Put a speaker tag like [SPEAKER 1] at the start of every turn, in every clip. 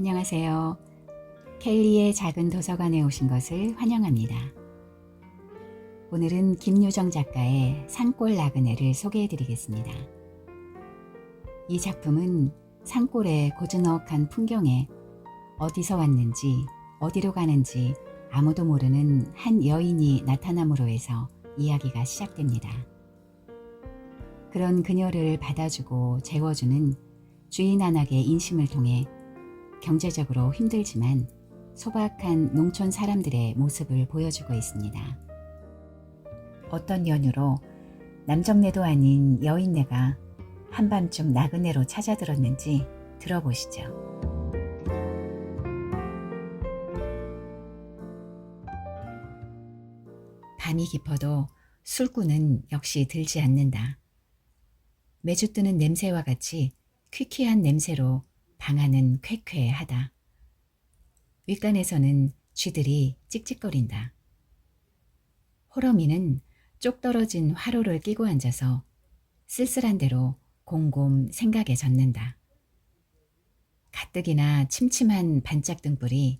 [SPEAKER 1] 안녕하세요. 켈리의 작은 도서관에 오신 것을 환영합니다. 오늘은 김유정 작가의 산골 나그네를 소개해 드리겠습니다. 이 작품은 산골의 고즈넉한 풍경에 어디서 왔는지 어디로 가는지 아무도 모르는 한 여인이 나타남으로 해서 이야기가 시작됩니다. 그런 그녀를 받아주고 재워주는 주인 안악의 인심을 통해 경제적으로 힘들지만 소박한 농촌 사람들의 모습을 보여주고 있습니다. 어떤 연유로 남정네도 아닌 여인네가 한밤중 나그네로 찾아들었는지 들어보시죠. 밤이 깊어도 술꾼은 역시 들지 않는다. 매주 뜨는 냄새와 같이 퀴퀴한 냄새로 방안은 쾌쾌하다. 윗간에서는 쥐들이 찍찍거린다. 호러미는 쪽 떨어진 화로를 끼고 앉아서 쓸쓸한 대로 곰곰 생각에 젖는다. 가뜩이나 침침한 반짝 등불이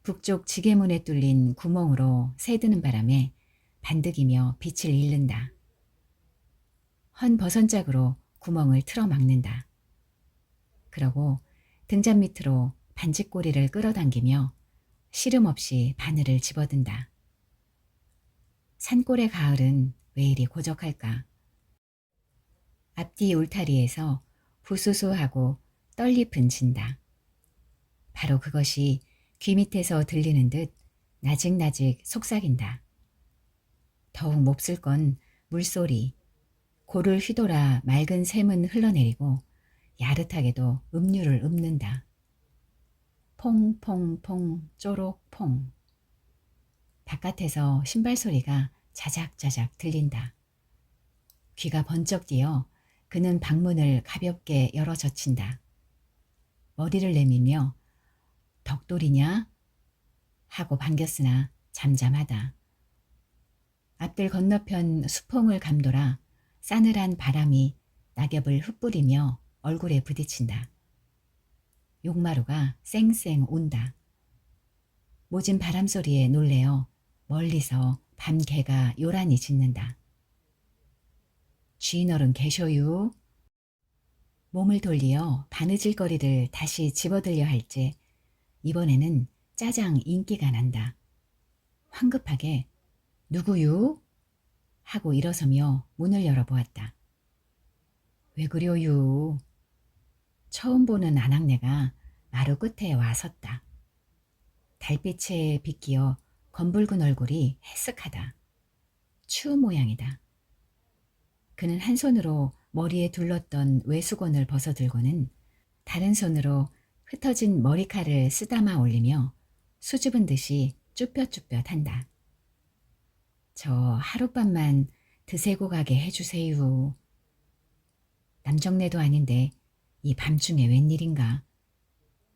[SPEAKER 1] 북쪽 지게문에 뚫린 구멍으로 새드는 바람에 반득이며 빛을 잃는다. 헌 버선짝으로 구멍을 틀어 막는다. 그러고 등잔 밑으로 반지꼬리를 끌어당기며 시름 없이 바늘을 집어든다. 산골의 가을은 왜 이리 고적할까? 앞뒤 울타리에서 부수수하고 떨잎은 진다. 바로 그것이 귀 밑에서 들리는 듯 나직나직 속삭인다. 더욱 몹쓸 건 물소리. 골을 휘돌아 맑은 샘은 흘러내리고 야릇하게도 음류를 읊는다. 퐁퐁퐁 쪼록퐁. 바깥에서 신발 소리가 자작자작 들린다. 귀가 번쩍 뛰어 그는 방문을 가볍게 열어 젖힌다. 머리를 내밀며 덕돌이냐? 하고 반겼으나 잠잠하다. 앞들 건너편 수퐁을 감돌아 싸늘한 바람이 낙엽을 흩뿌리며 얼굴에 부딪힌다. 욕마루가 쌩쌩 온다. 모진 바람소리에 놀래어 멀리서 밤개가 요란히 짖는다. 쥐너른 계셔유. 몸을 돌리어 바느질거리를 다시 집어들려 할지 이번에는 짜장 인기가 난다. 황급하게 누구유? 하고 일어서며 문을 열어보았다. 왜 그려유? 처음 보는 아낙네가 마루 끝에 와 섰다. 달빛에 비끼어 검붉은 얼굴이 해쓱하다. 추운 모양이다. 그는 한 손으로 머리에 둘렀던 외수건을 벗어들고는 다른 손으로 흩어진 머리칼을 쓰다마 올리며 수줍은 듯이 쭈뼛쭈뼛한다. 저 하룻밤만 드세고 가게 해주세요. 남정네도 아닌데 이 밤중에 웬일인가.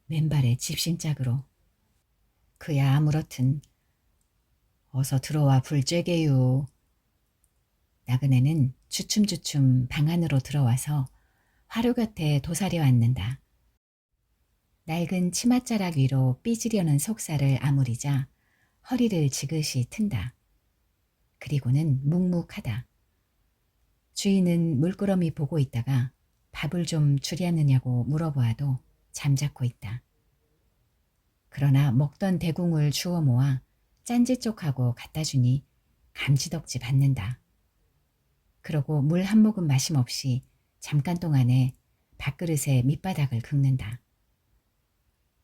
[SPEAKER 1] 맨발에 집신짝으로. 그야 아무렇든 어서 들어와 불 쬐게요. 나그네는 주춤주춤 방 안으로 들어와서 화로 곁에 도사려 앉는다. 낡은 치맛자락 위로 삐지려는 속살을 아무리자 허리를 지그시 튼다. 그리고는 묵묵하다. 주인은 물끄러미 보고 있다가 밥을 좀 주랴느냐고 물어보아도 잠자코 있다. 그러나 먹던 대궁을 주워 모아 짠지쪽하고 갖다 주니 감지덕지 받는다. 그러고 물 한 모금 마심 없이 잠깐 동안에 밥그릇에 밑바닥을 긁는다.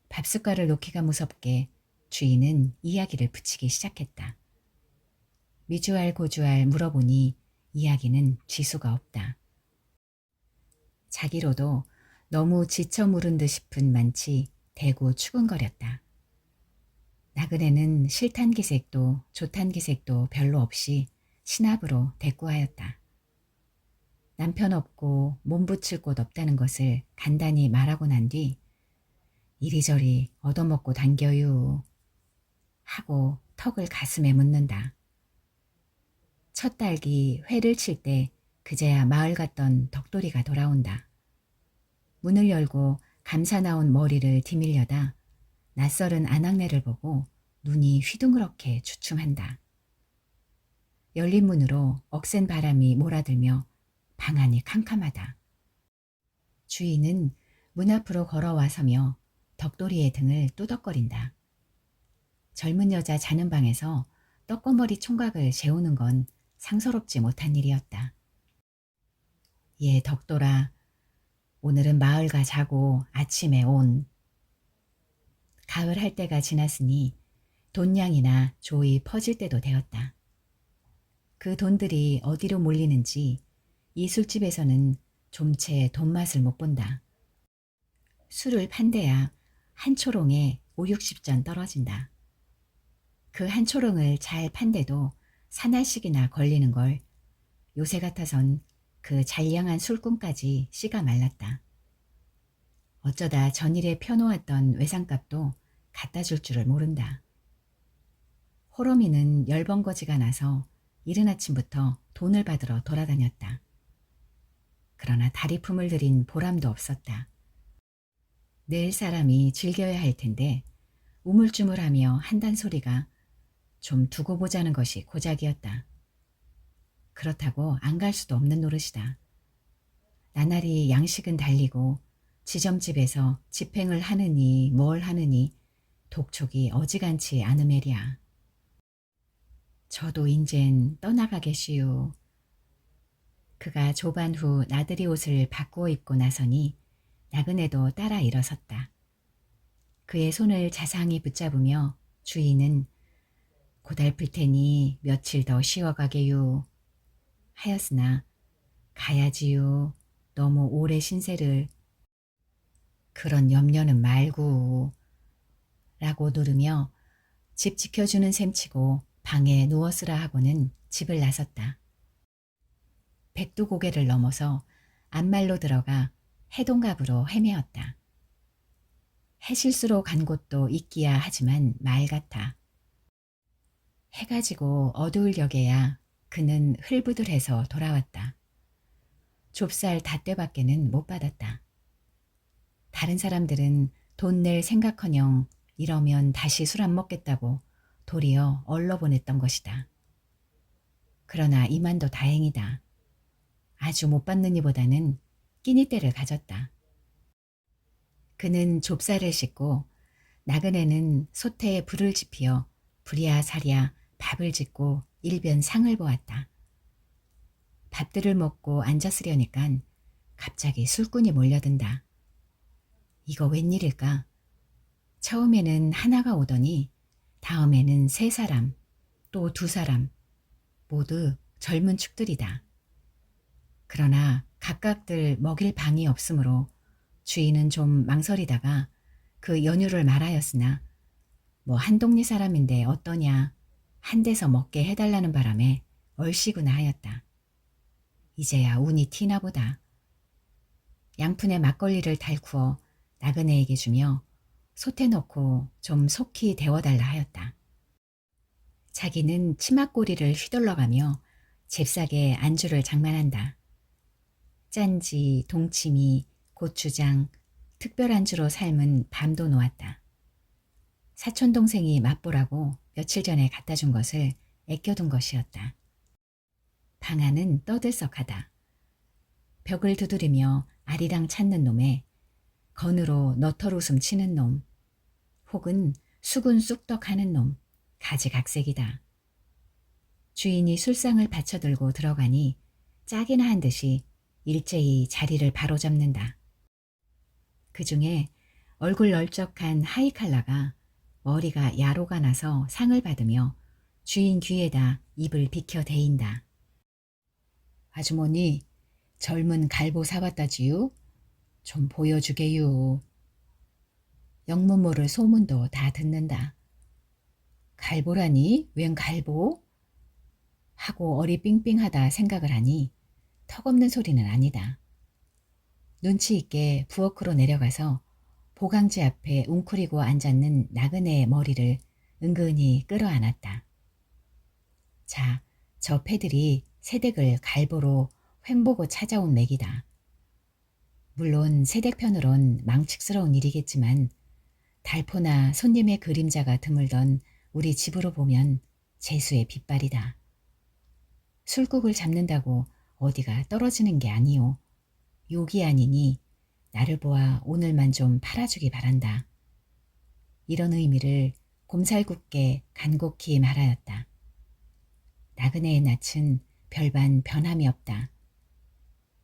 [SPEAKER 1] 밥숟갈을 놓기가 무섭게 주인은 이야기를 붙이기 시작했다. 미주알 고주알 물어보니 이야기는 쥐수가 없다. 자기로도 너무 지쳐 무른 듯 싶은 만치 대고 추근거렸다. 나그네는 싫단 기색도 좋단 기색도 별로 없이 신압으로 대꾸하였다. 남편 없고 몸 붙일 곳 없다는 것을 간단히 말하고 난 뒤 이리저리 얻어먹고 당겨유 하고 턱을 가슴에 묻는다. 첫 딸기 회를 칠 때 그제야 마을 갔던 덕돌이가 돌아온다. 문을 열고 감사 나온 머리를 디밀려다 낯설은 아낙네를 보고 눈이 휘둥그렇게 주춤한다. 열린 문으로 억센 바람이 몰아들며 방 안이 캄캄하다. 주인은 문 앞으로 걸어와 서며 덕돌이의 등을 뚜덕거린다. 젊은 여자 자는 방에서 떡거머리 총각을 재우는 건 상서롭지 못한 일이었다. 예, 덕돌아, 오늘은 마을가 자고 아침에 온. 가을 할 때가 지났으니 돈량이나 조이 퍼질 때도 되었다. 그 돈들이 어디로 몰리는지 이 술집에서는 좀채 돈맛을 못 본다. 술을 판대야 한 초롱에 5, 60전 떨어진다. 그 한 초롱을 잘 판대도 사날씩이나 걸리는 걸 요새 같아선 그 잔량한 술꾼까지 씨가 말랐다. 어쩌다 전일에 펴놓았던 외상값도 갖다 줄 줄을 모른다. 호러미는 열번거지가 나서 이른 아침부터 돈을 받으러 돌아다녔다. 그러나 다리품을 들인 보람도 없었다. 늘 사람이 즐겨야 할 텐데 우물쭈물하며 한단 소리가 좀 두고 보자는 것이 고작이었다. 그렇다고 안 갈 수도 없는 노릇이다. 나날이 양식은 달리고 지점집에서 집행을 하느니 뭘 하느니 독촉이 어지간치 않으매랴. 저도 인젠 떠나가겠시요. 그가 조반 후 나들이 옷을 바꾸어 입고 나서니 나그네도 따라 일어섰다. 그의 손을 자상히 붙잡으며 주인은 고달플 테니 며칠 더 쉬어가게요 하였으나 가야지요. 너무 오래 신세를. 그런 염려는 말고 라고 누르며 집 지켜주는 셈치고 방에 누웠으라 하고는 집을 나섰다. 백두고개를 넘어서 앞말로 들어가 해동갑으로 헤매었다. 해실수로 간 곳도 있기야 하지만 말 같아. 해가 지고 어두울 역에야 그는 흘부들해서 돌아왔다. 좁쌀 닷대밖에는 못 받았다. 다른 사람들은 돈 낼 생각커녕 이러면 다시 술 안 먹겠다고 도리어 얼러보냈던 것이다. 그러나 이만도 다행이다. 아주 못 받는 이보다는 끼니 때를 가졌다. 그는 좁쌀을 씻고 나그네는 솥에 불을 지피어 부랴사랴 밥을 짓고 일변 상을 보았다. 밥들을 먹고 앉았으려니깐 갑자기 술꾼이 몰려든다. 이거 웬일일까? 처음에는 하나가 오더니 다음에는 3사람, 또 2사람, 모두 젊은 축들이다. 그러나 각각들 먹일 방이 없으므로 주인은 좀 망설이다가 그 연유를 말하였으나 뭐 한 동네 사람인데 어떠냐 한 데서 먹게 해달라는 바람에 얼씨구나 하였다. 이제야 운이 튀나 보다. 양푼에 막걸리를 달구어 나그네에게 주며 솥에 넣고 좀 속히 데워달라 하였다. 자기는 치맛꼬리를 휘둘러가며 잽싸게 안주를 장만한다. 짠지, 동치미, 고추장, 특별 안주로 삶은 밤도 놓았다. 사촌동생이 맛보라고 며칠 전에 갖다 준 것을 애껴둔 것이었다. 방 안은 떠들썩하다. 벽을 두드리며 아리랑 찾는 놈에 건으로 너털웃음 치는 놈, 혹은 수군 쑥떡하는 놈, 가지각색이다. 주인이 술상을 받쳐들고 들어가니 짝이나 한 듯이 일제히 자리를 바로잡는다. 그 중에 얼굴 널쩍한 하이칼라가 머리가 야로가 나서 상을 받으며 주인 귀에다 입을 비켜 대인다. 아주머니, 젊은 갈보 사왔다지요? 좀 보여주게요. 영문 모를 소문도 다 듣는다. 갈보라니? 웬 갈보? 하고 어리 삥삥하다 생각을 하니 턱없는 소리는 아니다. 눈치 있게 부엌으로 내려가서 보강지 앞에 웅크리고 앉았는 나그네의 머리를 은근히 끌어안았다. 자, 저 패들이 새댁을 갈보로 횡보고 찾아온 맥이다. 물론 세대편으론 망측스러운 일이겠지만 달포나 손님의 그림자가 드물던 우리 집으로 보면 재수의 빛발이다. 술국을 잡는다고 어디가 떨어지는 게 아니오. 욕이 아니니 나를 보아 오늘만 좀 팔아주기 바란다. 이런 의미를 곰살궂게 간곡히 말하였다. 나그네의 낯은 별반 변함이 없다.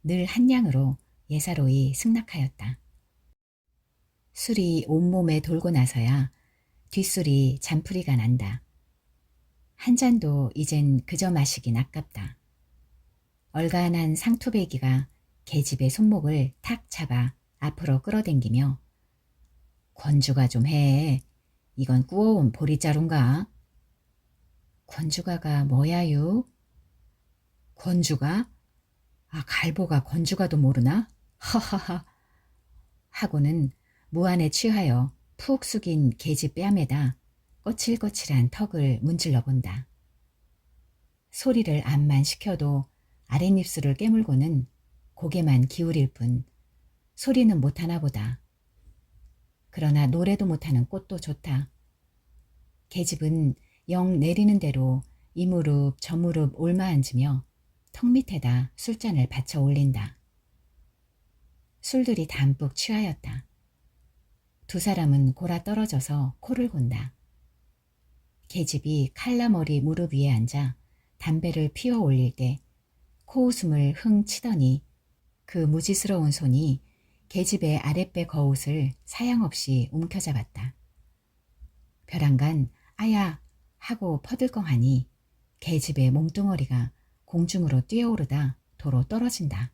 [SPEAKER 1] 늘 한량으로 예사로이 승낙하였다. 술이 온몸에 돌고 나서야 뒷술이 잔풀이가 난다. 한 잔도 이젠 그저 마시긴 아깝다. 얼간한 상투배기가 계집의 손목을 탁 잡아 앞으로 끌어당기며 권주가 좀 해. 이건 구워온 보리자루인가? 권주가가 뭐야유? 권주가? 아, 갈보가 권주가도 모르나? 하하하. 하고는 무안에 취하여 푹 숙인 계집 뺨에다 거칠거칠한 턱을 문질러 본다. 소리를 암만 시켜도 아랫입술을 깨물고는 고개만 기울일 뿐 소리는 못하나 보다. 그러나 노래도 못하는 꽃도 좋다. 계집은 영 내리는 대로 이 무릎 저 무릎 올마앉으며 턱 밑에다 술잔을 받쳐 올린다. 술들이 담뿍 취하였다. 두 사람은 골아 떨어져서 코를 곤다. 계집이 칼라머리 무릎 위에 앉아 담배를 피워 올릴 때 코웃음을 흥 치더니 그 무지스러운 손이 계집의 아랫배 거웃을 사양없이 움켜잡았다. 벼랑간 아야 하고 퍼들컹하니 계집의 몸뚱어리가 공중으로 뛰어오르다 도로 떨어진다.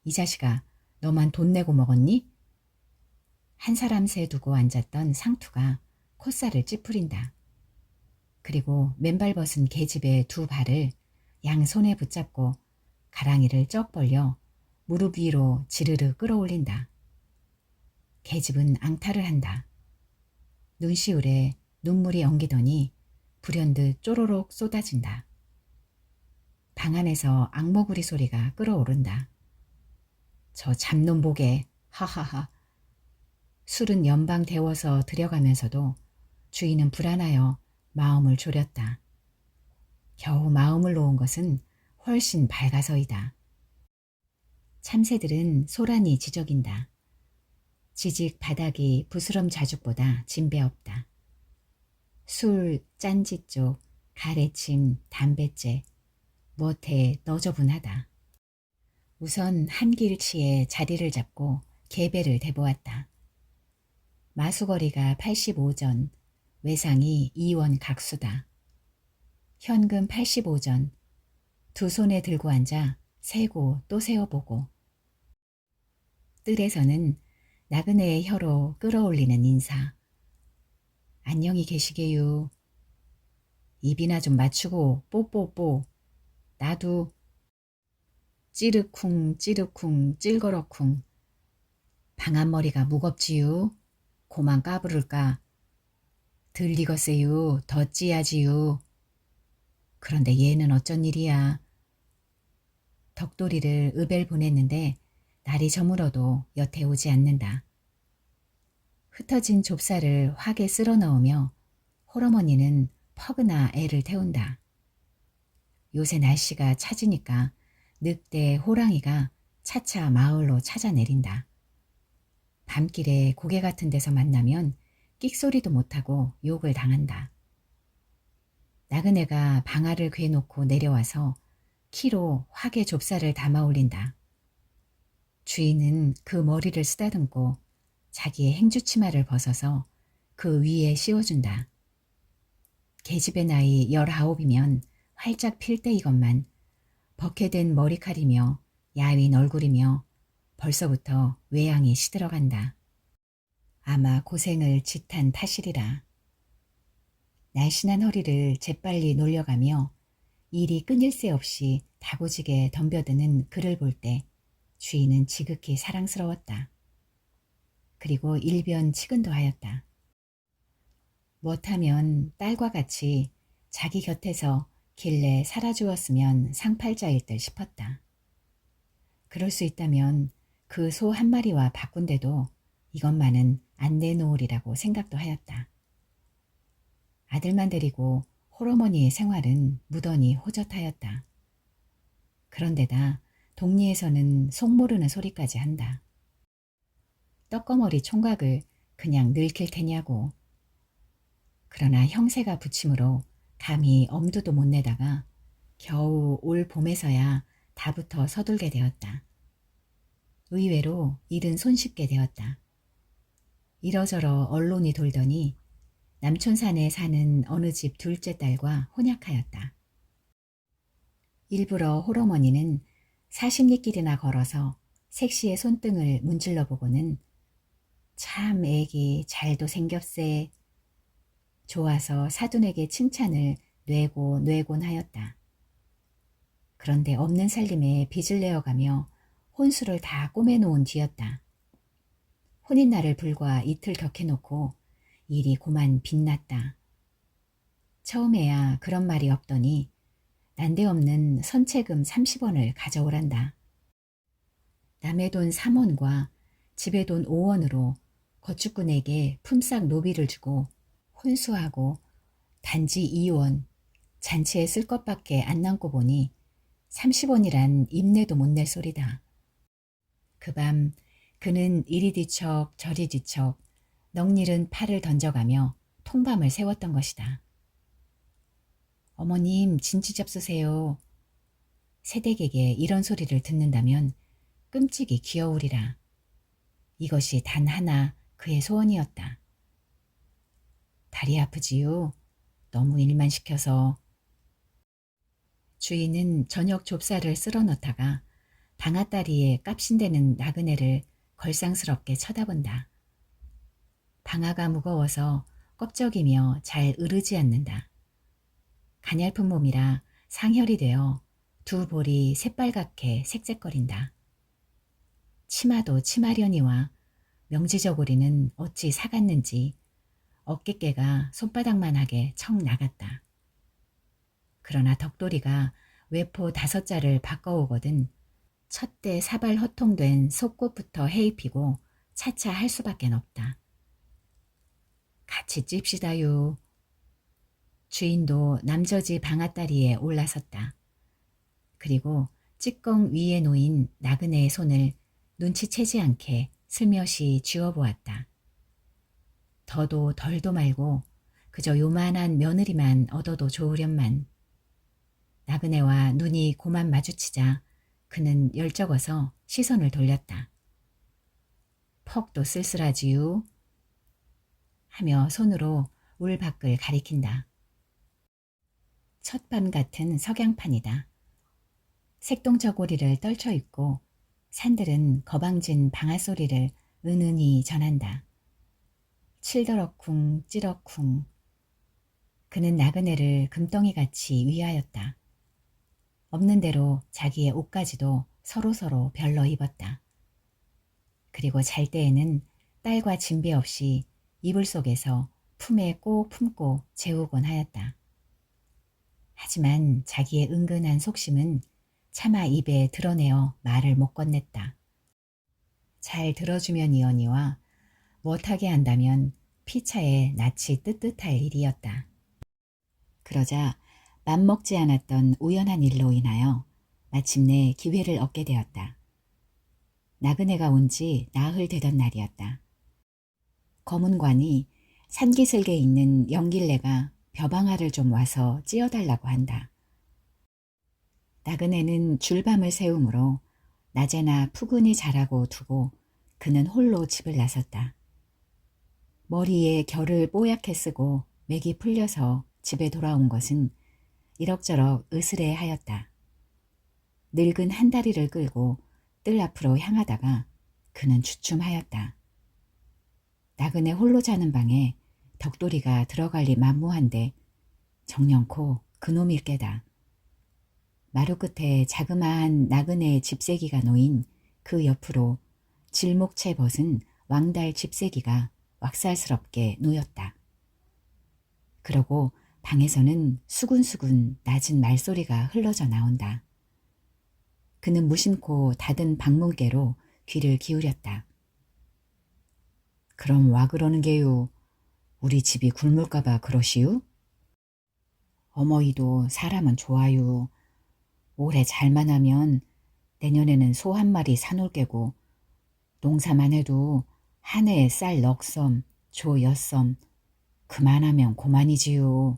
[SPEAKER 1] 이 자식아, 너만 돈 내고 먹었니? 한 사람 새 두고 앉았던 상투가 콧살을 찌푸린다. 그리고 맨발 벗은 계집의 두 발을 양손에 붙잡고 가랑이를 쩍 벌려 무릎 위로 지르르 끌어올린다. 계집은 앙탈을 한다. 눈시울에 눈물이 엉기더니 불현듯 쪼로록 쏟아진다. 방 안에서 악모구리 소리가 끓어오른다. 저 잡놈 보게, 하하하. 술은 연방 데워서 들여가면서도 주인은 불안하여 마음을 졸였다. 겨우 마음을 놓은 것은 훨씬 밝아서이다. 참새들은 소란이 지저긴다. 지직 바닥이 부스럼 자죽보다 진배 없다. 술, 짠지 쪽, 가래침, 담뱃재, 무엇에 너저분하다. 우선 한 길치에 자리를 잡고 개배를 대보았다. 마수거리가 85전, 외상이 2원 각수다. 현금 85전, 두 손에 들고 앉아 세고 또 세어보고 뜰에서는 나그네의 혀로 끌어올리는 인사. 안녕히 계시게요. 입이나 좀 맞추고 뽀뽀뽀. 나도 찌르쿵 찌르쿵 찔거러쿵. 방한머리가 무겁지요. 고만 까부를까. 들리거세요. 더 찌야지요. 그런데 얘는 어쩐 일이야. 덕돌이를 읍엘 보냈는데 날이 저물어도 여태 오지 않는다. 흩어진 좁쌀을 확에 쓸어 넣으며 홀어머니는 퍼그나 애를 태운다. 요새 날씨가 차지니까 늑대 호랑이가 차차 마을로 찾아내린다. 밤길에 고개 같은 데서 만나면 끽소리도 못하고 욕을 당한다. 나그네가 방아를 괴놓고 내려와서 키로 확에 좁쌀을 담아 올린다. 주인은 그 머리를 쓰다듬고 자기의 행주치마를 벗어서 그 위에 씌워준다. 계집의 나이 19이면 활짝 필 때이건만 벗게된 머리칼이며 야윈 얼굴이며 벌써부터 외양이 시들어간다. 아마 고생을 짓한 탓이리라. 날씬한 허리를 재빨리 놀려가며 일이 끊일 새 없이 다고지게 덤벼드는 그를 볼 때 주인은 지극히 사랑스러웠다. 그리고 일변 치근도 하였다. 못하면 딸과 같이 자기 곁에서 길래 살아주었으면 상팔자일 듯 싶었다. 그럴 수 있다면 그 소 한 마리와 바꾼데도 이것만은 안 내놓으리라고 생각도 하였다. 아들만 데리고 홀어머니의 생활은 무던히 호젓하였다. 그런데다 동리에서는 속 모르는 소리까지 한다. 떡거머리 총각을 그냥 늙힐 테냐고. 그러나 형세가 부침으로 감히 엄두도 못 내다가 겨우 올 봄에서야 다부터 서둘게 되었다. 의외로 일은 손쉽게 되었다. 이러저러 언론이 돌더니 남촌산에 사는 어느 집 둘째 딸과 혼약하였다. 일부러 홀어머니는 40리길이나 걸어서 색시의 손등을 문질러 보고는 참 애기 잘도 생겼세. 좋아서 사돈에게 칭찬을 뇌곤 하였다. 그런데 없는 살림에 빚을 내어가며 혼수를 다 꼬매놓은 뒤였다. 혼인날을 불과 이틀 격해놓고 일이 고만 빛났다. 처음에야 그런 말이 없더니 난데없는 선체금 30원을 가져오란다. 남의 돈 3원과 집의 돈 5원으로 거축꾼에게 품삯 노비를 주고 혼수하고 단지 2원, 잔치에 쓸 것밖에 안 남고 보니 30원이란 입내도 못 낼 소리다. 그 밤 그는 이리 뒤척 저리 뒤척 넋일은 팔을 던져가며 통밤을 세웠던 것이다. 어머님 진지 잡수세요. 새댁에게 이런 소리를 듣는다면 끔찍이 귀여우리라. 이것이 단 하나 그의 소원이었다. 다리 아프지요? 너무 일만 시켜서. 주인은 저녁 좁쌀을 쓸어 넣다가 방아다리에 깝신대는 나그네를 걸상스럽게 쳐다본다. 방아가 무거워서 껍적이며 잘 으르지 않는다. 가냘픈 몸이라 상혈이 되어 두 볼이 새빨갛게 색색거린다. 치마도 치마려니와 명지저고리는 어찌 사갔는지 어깨깨가 손바닥만하게 청 나갔다. 그러나 덕돌이가 외포 5자를 바꿔오거든 첫대 사발 허통된 속꽃부터 해입히고 차차 할 수밖엔 없다. 같이 찝시다요. 주인도 남저지 방아다리에 올라섰다. 그리고 찌껑 위에 놓인 나그네의 손을 눈치채지 않게 슬며시 쥐어보았다. 더도 덜도 말고 그저 요만한 며느리만 얻어도 좋으련만. 나그네와 눈이 고만 마주치자 그는 열적어서 시선을 돌렸다. 퍽도 쓸쓸하지요? 하며 손으로 울 밖을 가리킨다. 첫밤 같은 석양판이다. 색동저고리를 떨쳐 입고 산들은 거방진 방아소리를 은은히 전한다. 칠더럭쿵 찌럭쿵. 그는 나그네를 금덩이같이 위하였다. 없는 대로 자기의 옷까지도 서로서로 별러 입었다. 그리고 잘 때에는 딸과 진배 없이 이불 속에서 품에 꼭 품고 재우곤 하였다. 하지만 자기의 은근한 속심은 차마 입에 드러내어 말을 못 건넸다. 잘 들어주면이언니와 못하게 한다면 피차에 낯이 뜨뜻할 일이었다. 그러자 맘먹지 않았던 우연한 일로 인하여 마침내 기회를 얻게 되었다. 나그네가 온 지 나흘 되던 날이었다. 거문관이 산기슭에 있는 영길래가 벼방아를 좀 와서 찧어달라고 한다. 나그네는 줄밤을 세우므로 낮에나 푸근히 자라고 두고 그는 홀로 집을 나섰다. 머리에 결을 뽀얗게 쓰고 맥이 풀려서 집에 돌아온 것은 이럭저럭 으스레하였다. 늙은 한 다리를 끌고 뜰 앞으로 향하다가 그는 주춤하였다. 나그네 홀로 자는 방에 덕돌이가 들어갈 리 만무한데 정연코 그놈일 게다. 마루 끝에 자그마한 나그네의 집세기가 놓인 그 옆으로 질목채 벗은 왕달 집세기가 왁살스럽게 놓였다. 그러고 방에서는 수군수군 낮은 말소리가 흘러져 나온다. 그는 무심코 닫은 방문께로 귀를 기울였다. 그럼 와 그러는 게요? 우리 집이 굶을까봐 그러시유? 어머니도 사람은 좋아요. 올해 잘만 하면 내년에는 소 한 마리 사놓을 게고 농사만 해도 한 해에 쌀 넉 섬, 조 여 섬, 그만하면 고만이지요.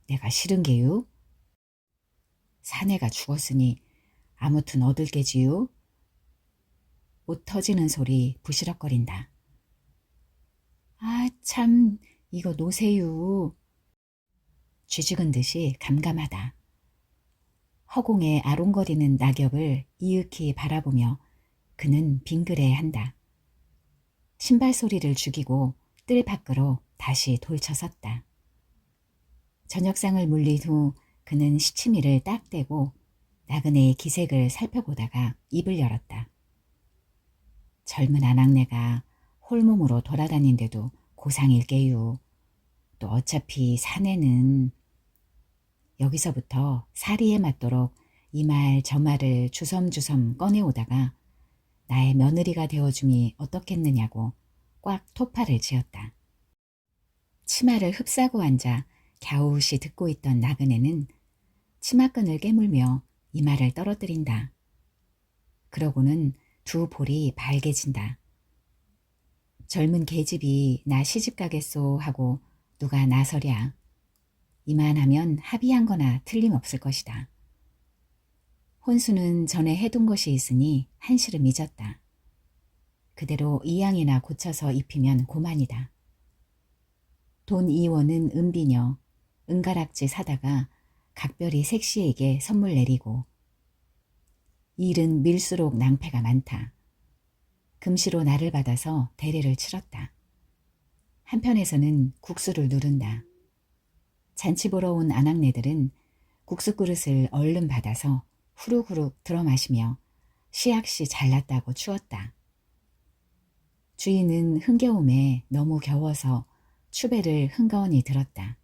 [SPEAKER 1] 내가 싫은 게요? 사내가 죽었으니 아무튼 얻을 게지요. 옷 터지는 소리 부시럭거린다. 아, 참, 이거 놓으세요. 쥐죽은 듯이 감감하다. 허공에 아롱거리는 낙엽을 이윽히 바라보며 그는 빙그레한다. 신발 소리를 죽이고 뜰 밖으로 다시 돌쳐섰다. 저녁상을 물린 후 그는 시치미를 딱 떼고 나그네의 기색을 살펴보다가 입을 열었다. 젊은 아낙네가 홀몸으로 돌아다닌데도 고상일게요. 또 어차피 사내는 여기서부터 사리에 맞도록 이 말 저 말을 주섬주섬 꺼내오다가 나의 며느리가 되어줌이 어떻겠느냐고 꽉 토파를 지었다. 치마를 흡사고 앉아 갸웃이 듣고 있던 나그네는 치마끈을 깨물며 이 말을 떨어뜨린다. 그러고는 두 볼이 발개진다. 젊은 계집이 나 시집 가겠소 하고 누가 나서랴. 이만하면 합의한 거나 틀림없을 것이다. 혼수는 전에 해둔 것이 있으니 한시름 잊었다. 그대로 이양이나 고쳐서 입히면 고만이다. 돈 2원은 은비녀, 은가락지 사다가 각별히 색시에게 선물 내리고 일은 밀수록 낭패가 많다. 금시로 나를 받아서 대례를 치렀다. 한편에서는 국수를 누른다. 잔치 보러 온 아낙네들은 국수 그릇을 얼른 받아서 후룩후룩 들어 마시며 시약시 잘났다고 추었다. 주인은 흥겨움에 너무 겨워서 추배를 흥거원히 들었다.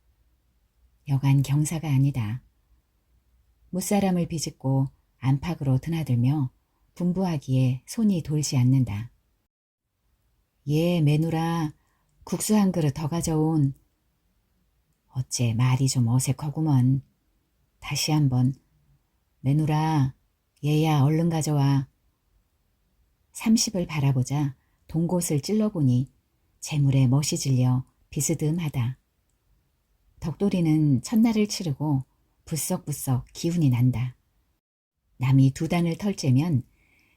[SPEAKER 1] 여간 경사가 아니다. 무사람을 비집고 안팎으로 드나들며 분부하기에 손이 돌지 않는다. 예, 매누라, 국수 한 그릇 더 가져온. 어째 말이 좀 어색하구먼. 다시 한번. 매누라, 얘야 얼른 가져와. 30을 바라보자 동곳을 찔러보니 재물에 멋이 질려 비스듬하다. 덕돌이는 첫날을 치르고 부썩부썩 기운이 난다. 남이 2단을 털째면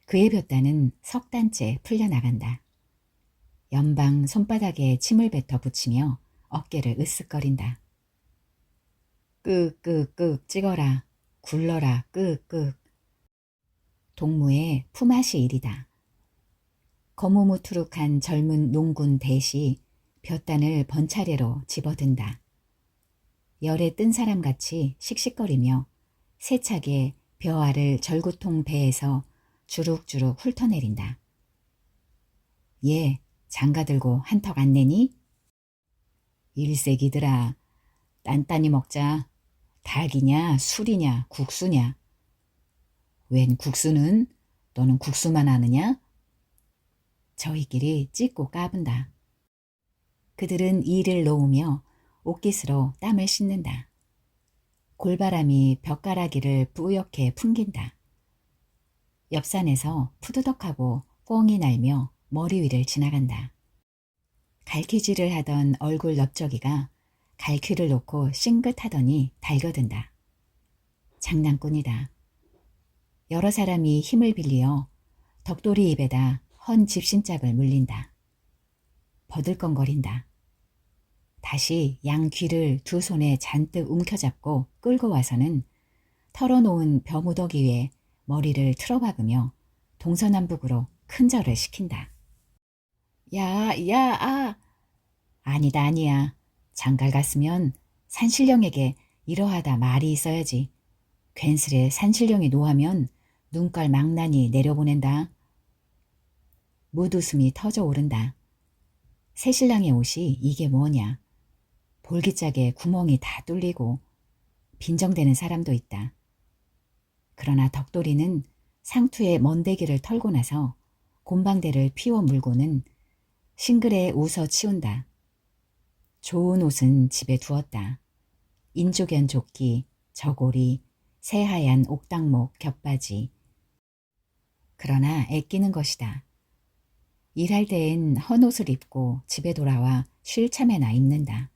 [SPEAKER 1] 그의 볕단은 석 단째 풀려나간다. 연방 손바닥에 침을 뱉어 붙이며 어깨를 으쓱거린다. 끄끄끄 찍어라. 굴러라 끄끄. 동무의 품앗이 일이다. 거무무투룩한 젊은 농군 대시 볕단을 번차례로 집어든다. 열에 뜬 사람같이 씩씩거리며 세차게 벼알을 절구통 배에서 주룩주룩 훑어내린다. 예, 장가 들고 한턱 안 내니? 일색이더라. 딴딴히 먹자. 닭이냐 술이냐 국수냐. 웬 국수는? 너는 국수만 아느냐? 저희끼리 찢고 까분다. 그들은 이를 놓으며 옷깃으로 땀을 씻는다. 골바람이 벽가라기를 뿌옇게 풍긴다. 옆산에서 푸드덕하고 꿩이 날며 머리 위를 지나간다. 갈퀴질을 하던 얼굴 넓적이가 갈퀴를 놓고 싱긋하더니 달겨든다. 장난꾼이다. 여러 사람이 힘을 빌리어 덕돌이 입에다 헌 집신짝을 물린다. 버들컹거린다. 다시 양 귀를 두 손에 잔뜩 움켜잡고 끌고 와서는 털어놓은 벼무더기 위에 머리를 틀어박으며 동서남북으로 큰 절을 시킨다. 야, 아! 아니다, 아니야. 장갈 갔으면 산신령에게 이러하다 말이 있어야지. 괜스레 산신령이 노하면 눈깔 망나니 내려보낸다. 무웃음이 터져 오른다. 새신랑의 옷이 이게 뭐냐. 볼기짝에 구멍이 다 뚫리고 빈정대는 사람도 있다. 그러나 덕돌이는 상투의 먼데기를 털고 나서 곰방대를 피워 물고는 싱글에 웃어 치운다. 좋은 옷은 집에 두었다. 인조견 조끼, 저고리, 새하얀 옥당목 겹바지. 그러나 애끼는 것이다. 일할 때엔 헌옷을 입고 집에 돌아와 쉴 참에나 입는다.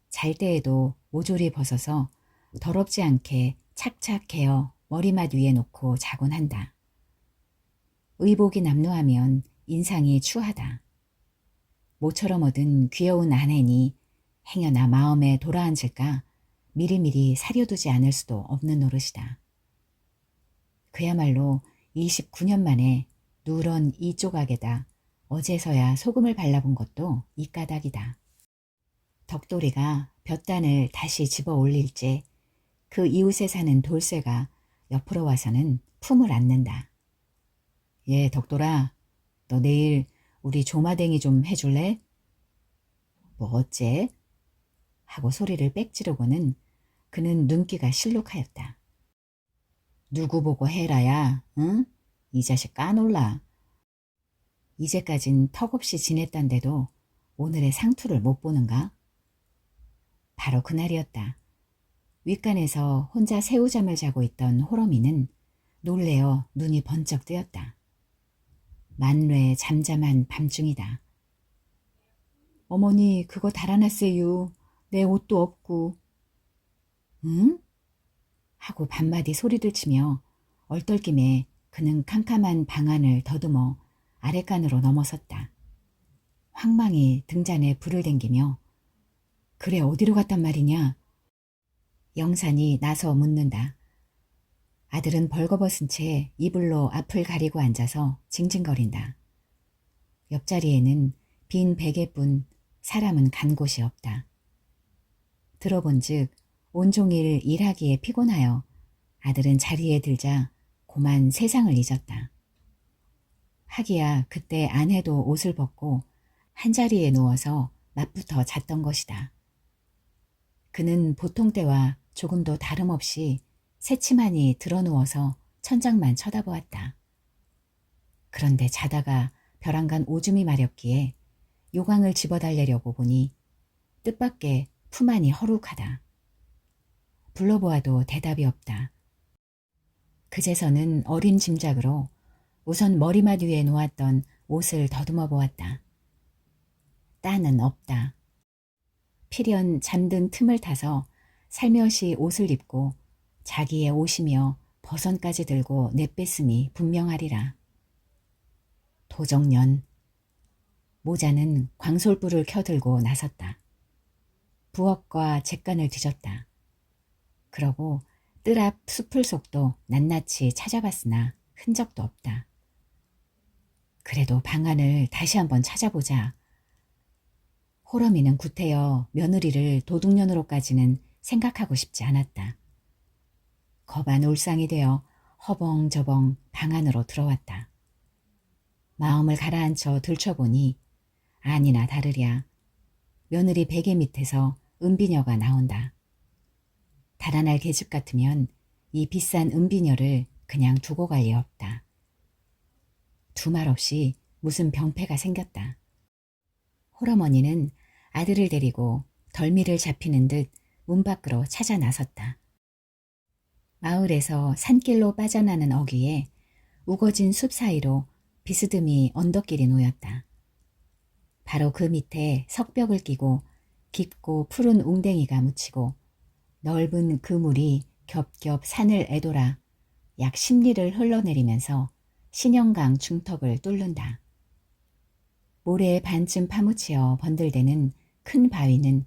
[SPEAKER 1] 잘 때에도 모조리 벗어서 더럽지 않게 착착 개어 머리맡 위에 놓고 자곤 한다. 의복이 남루하면 인상이 추하다. 모처럼 얻은 귀여운 아내니 행여나 마음에 돌아앉을까 미리미리 사려두지 않을 수도 없는 노릇이다. 그야말로 29년 만에 누런 이 조각에다 어제서야 소금을 발라본 것도 이 까닭이다. 덕돌이가 볕단을 다시 집어 올릴째 그 이웃에 사는 돌쇠가 옆으로 와서는 품을 안는다. 예, 덕돌아, 너 내일 우리 조마댕이 좀 해줄래? 뭐 어째? 하고 소리를 빽 지르고는 그는 눈기가 실룩하였다. 누구 보고 해라야, 응? 이 자식 까놀라. 이제까진 턱없이 지냈단데도 오늘의 상투를 못 보는가? 바로 그날이었다. 윗간에서 혼자 새우잠을 자고 있던 호러미는 놀래어 눈이 번쩍 뜨였다. 만뇌 잠잠한 밤중이다. 어머니 그거 달아났어요. 내 옷도 없고. 응? 하고 반마디 소리를 치며 얼떨김에 그는 캄캄한 방안을 더듬어 아랫간으로 넘어섰다. 황망히 등잔에 불을 댕기며 그래 어디로 갔단 말이냐? 영산이 나서 묻는다. 아들은 벌거벗은 채 이불로 앞을 가리고 앉아서 징징거린다. 옆자리에는 빈 베개뿐 사람은 간 곳이 없다. 들어본즉 온종일 일하기에 피곤하여 아들은 자리에 들자 고만 세상을 잊었다. 하기야 그때 아내도 옷을 벗고 한자리에 누워서 낮부터 잤던 것이다. 그는 보통 때와 조금도 다름없이 새치만이 드러누워서 천장만 쳐다보았다. 그런데 자다가 벼랑간 오줌이 마렵기에 요강을 집어달래려고 보니 뜻밖의 품 안이 허룩하다. 불러보아도 대답이 없다. 그제서는 어린 짐작으로 우선 머리맡 위에 놓았던 옷을 더듬어 보았다. 따는 없다. 필연 잠든 틈을 타서 살며시 옷을 입고 자기의 옷이며 버선까지 들고 내뺐음이 분명하리라. 도적년. 모자는 광솔불을 켜들고 나섰다. 부엌과 잿간을 뒤졌다. 그러고 뜰 앞 숲을 속도 낱낱이 찾아봤으나 흔적도 없다. 그래도 방안을 다시 한번 찾아보자. 호러미는 구태여 며느리를 도둑년으로까지는 생각하고 싶지 않았다. 겁한 울상이 되어 허벙저벙 방 안으로 들어왔다. 마음을 가라앉혀 들춰보니 아니나 다르랴 며느리 베개 밑에서 은비녀가 나온다. 달아날 계집 같으면 이 비싼 은비녀를 그냥 두고 갈 리 없다. 두말 없이 무슨 병폐가 생겼다. 홀어머니는 아들을 데리고 덜미를 잡히는 듯 문 밖으로 찾아 나섰다. 마을에서 산길로 빠져나는 어귀에 우거진 숲 사이로 비스듬히 언덕길이 놓였다. 바로 그 밑에 석벽을 끼고 깊고 푸른 웅댕이가 묻히고 넓은 그 물이 겹겹 산을 애돌아 약 10리를 흘러내리면서 신영강 중턱을 뚫는다. 모래에 반쯤 파묻혀 번들대는 큰 바위는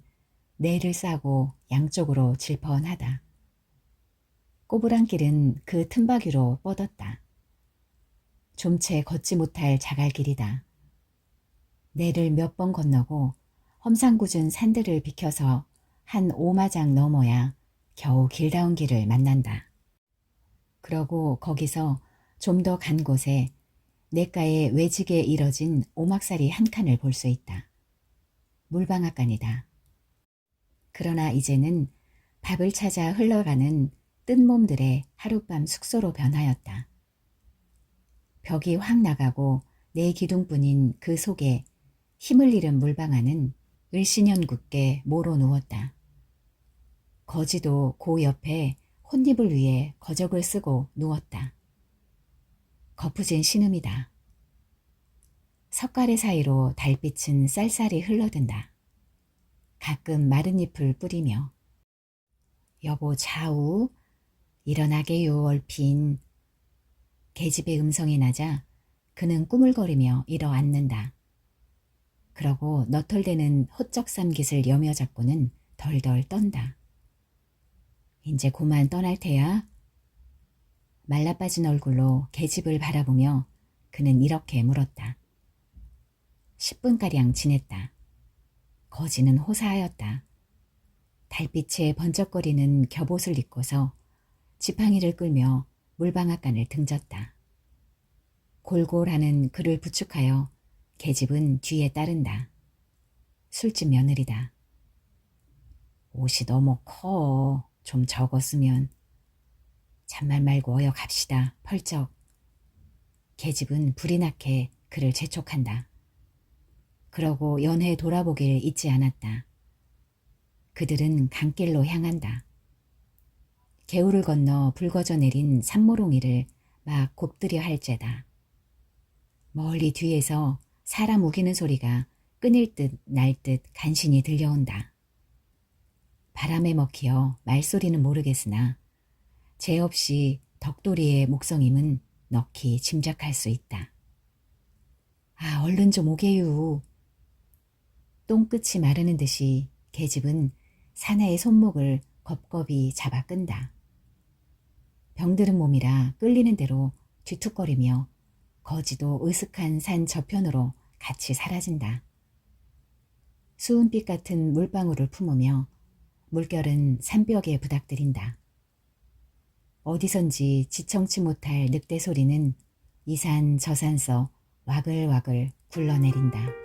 [SPEAKER 1] 내를 싸고 양쪽으로 질펀하다. 꼬부랑길은 그 틈바귀로 뻗었다. 좀채 걷지 못할 자갈길이다. 내를 몇 번 건너고 험상궂은 산들을 비켜서 한 오마장 넘어야 겨우 길다운 길을 만난다. 그러고 거기서 좀 더 간 곳에 냇가에 외지게 이뤄진 오막살이 한 칸을 볼 수 있다. 물방앗간이다. 그러나 이제는 밥을 찾아 흘러가는 뜬 몸들의 하룻밤 숙소로 변하였다. 벽이 확 나가고 내 기둥뿐인 그 속에 힘을 잃은 물방아는 을씨년궂게 모로 누웠다. 거지도 그 옆에 혼잎을 위해 거적을 쓰고 누웠다. 거푸진 신음이다. 석가래 사이로 달빛은 쌀쌀히 흘러든다. 가끔 마른 잎을 뿌리며 여보 좌우 일어나게요 얼핀. 계집의 음성이 나자 그는 꾸물거리며 일어앉는다. 그러고 너털대는 호쩍삼깃을 여며잡고는 덜덜 떤다. 이제 고만 떠날 테야. 말라빠진 얼굴로 계집을 바라보며 그는 이렇게 물었다. 10분가량 지냈다. 거지는 호사하였다. 달빛에 번쩍거리는 겹옷을 입고서 지팡이를 끌며 물방앗간을 등졌다. 골골하는 그를 부축하여 계집은 뒤에 따른다. 술집 며느리다. 옷이 너무 커. 좀 적었으면. 잔말 말고 어여 갑시다. 펄쩍. 계집은 불이 나게 그를 재촉한다. 그러고 연해 돌아보길 잊지 않았다. 그들은 강길로 향한다. 개울을 건너 붉어져 내린 산모롱이를 막 곱들여 할죄다. 멀리 뒤에서 사람 우기는 소리가 끊일 듯 날 듯 간신히 들려온다. 바람에 먹히어 말소리는 모르겠으나 죄 없이 덕돌이의 목성임은 넋이 짐작할 수 있다. 아 얼른 좀 오게유. 똥끝이 마르는 듯이 계집은 사내의 손목을 겁겁이 잡아 끈다. 병들은 몸이라 끌리는 대로 뒤툭거리며 거지도 으슥한 산 저편으로 같이 사라진다. 수은빛 같은 물방울을 품으며 물결은 산벽에 부닥들인다. 어디선지 지청치 못할 늑대 소리는 이 산 저 산서 와글와글 굴러내린다.